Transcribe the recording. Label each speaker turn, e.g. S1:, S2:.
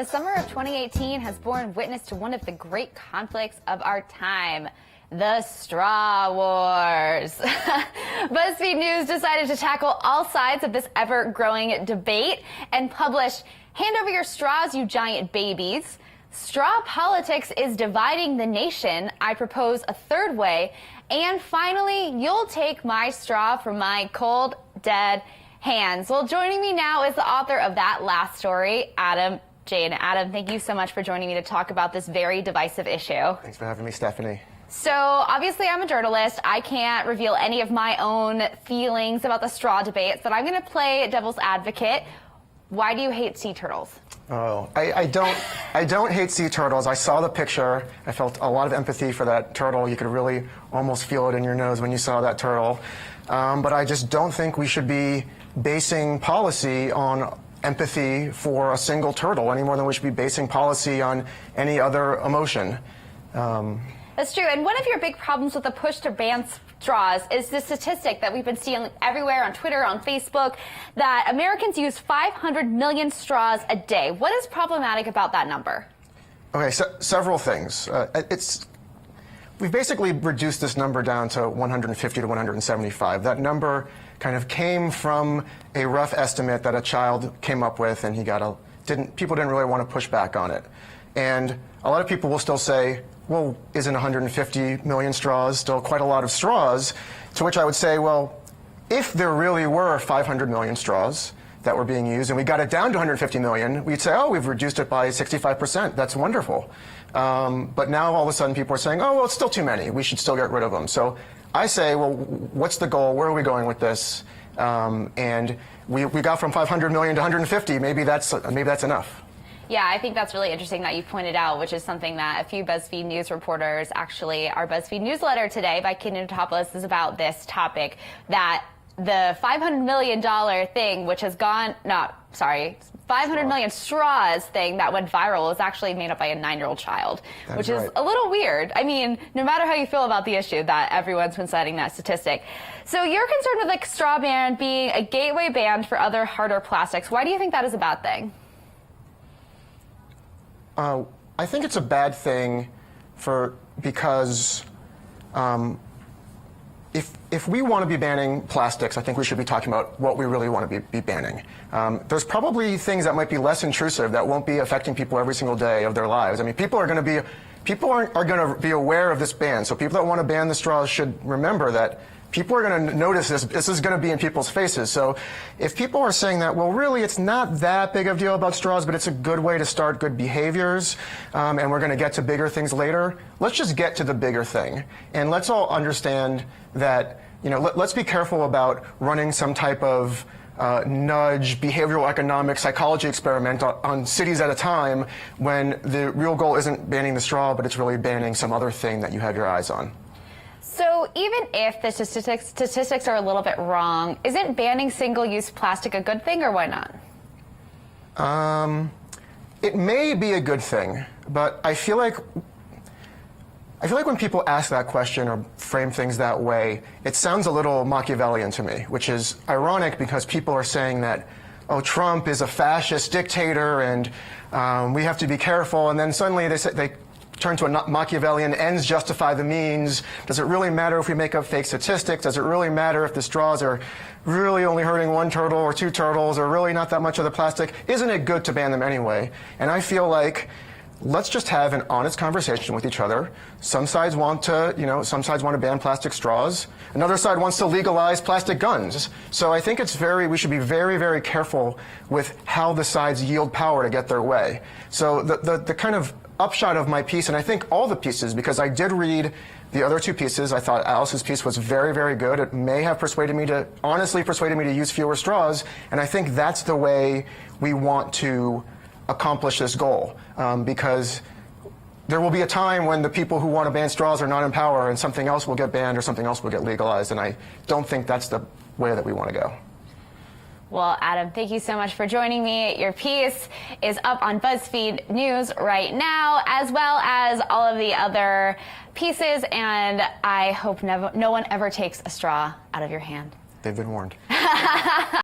S1: The summer of 2018 has borne witness to one of the great conflicts of our time, the straw wars. Buzzfeed News decided to tackle all sides of this ever-growing debate and publish "Hand Over Your Straws, You Giant Babies." Straw politics is dividing the nation. I propose a third way. And finally, you'll take my straw from my cold, dead hands. Well, joining me now is the author of that last story, Jayne. Adam, thank you so much for joining me to talk about this very divisive issue.
S2: Thanks for having me, Stephanie.
S1: So, obviously, I'm a journalist. I can't reveal any of my own feelings about the straw debates, but I'm going to play devil's advocate. Why do you hate sea turtles?
S2: Oh, I don't hate sea turtles. I saw the picture. I felt a lot of empathy for that turtle. You could really almost feel it in your nose when you saw that turtle. But I just don't think we should be basing policy on empathy for a single turtle any more than we should be basing policy on any other emotion.
S1: That's true. And one of your big problems with the push to ban straws is the statistic that we've been seeing everywhere on Twitter, on Facebook, that Americans use 500 million straws a day. What is problematic about that number?
S2: Okay, so several things. We've basically reduced this number down to 150 to 175. That number kind of came from a rough estimate that a child came up with, and people didn't really want to push back on it. And a lot of people will still say, well, isn't 150 million straws still quite a lot of straws? To which I would say, well, if there really were 500 million straws that were being used and we got it down to 150 million, we'd say, oh, we've reduced it by 65%. That's wonderful. But now all of a sudden people are saying, oh, well, it's still too many. We should still get rid of them. So I say, well, what's the goal? Where are we going with this? And we got from 500 million to 150. Maybe that's enough.
S1: Yeah, I think that's really interesting that you pointed out, which is something that a few BuzzFeed News reporters, actually, our BuzzFeed newsletter today by Kinotopoulos is about this topic, that the $500 million thing, which has gone, 500 million straws thing that went viral was actually made up by a 9-year-old child, which is a little weird. I mean, no matter how you feel about the issue, that everyone's been citing that statistic. So you're concerned with the straw ban being a gateway ban for other harder plastics. Why do you think that is a bad thing?
S2: I think it's a bad thing because if we want to be banning plastics, I think we should be talking about what we really want to be banning. There's probably things that might be less intrusive that won't be affecting people every single day of their lives. I mean, people are going to be aware of this ban. So people that want to ban the straws should remember that people are going to notice this. This is going to be in people's faces. So if people are saying that, well, really, it's not that big of a deal about straws, but it's a good way to start good behaviors, and we're going to get to bigger things later, let's just get to the bigger thing. And let's all understand that, let's be careful about running some type of nudge, behavioral economic psychology experiment on cities at a time when the real goal isn't banning the straw, but it's really banning some other thing that you have your eyes on.
S1: So even if the statistics are a little bit wrong, isn't banning single-use plastic a good thing, or why not?
S2: It may be a good thing, but I feel like when people ask that question or frame things that way, it sounds a little Machiavellian to me, which is ironic because people are saying that, oh, Trump is a fascist dictator and we have to be careful, and then suddenly they turn to a Machiavellian, ends justify the means. Does it really matter if we make up fake statistics? Does it really matter if the straws are really only hurting one turtle or two turtles or really not that much of the plastic? Isn't it good to ban them anyway? And I feel like let's just have an honest conversation with each other. Some sides want to, ban plastic straws. Another side wants to legalize plastic guns. So I think we should be very, very careful with how the sides yield power to get their way. So the kind of upshot of my piece, and I think all the pieces, because I did read the other two pieces. I thought Alice's piece was very, very good. It may have honestly persuaded me to use fewer straws, and I think that's the way we want to accomplish this goal, because there will be a time when the people who want to ban straws are not in power and something else will get banned or something else will get legalized, and I don't think that's the way that we want to go.
S1: Well, Adam, thank you so much for joining me. Your piece is up on BuzzFeed News right now, as well as all of the other pieces, and I hope no one ever takes a straw out of your hand.
S2: They've been warned.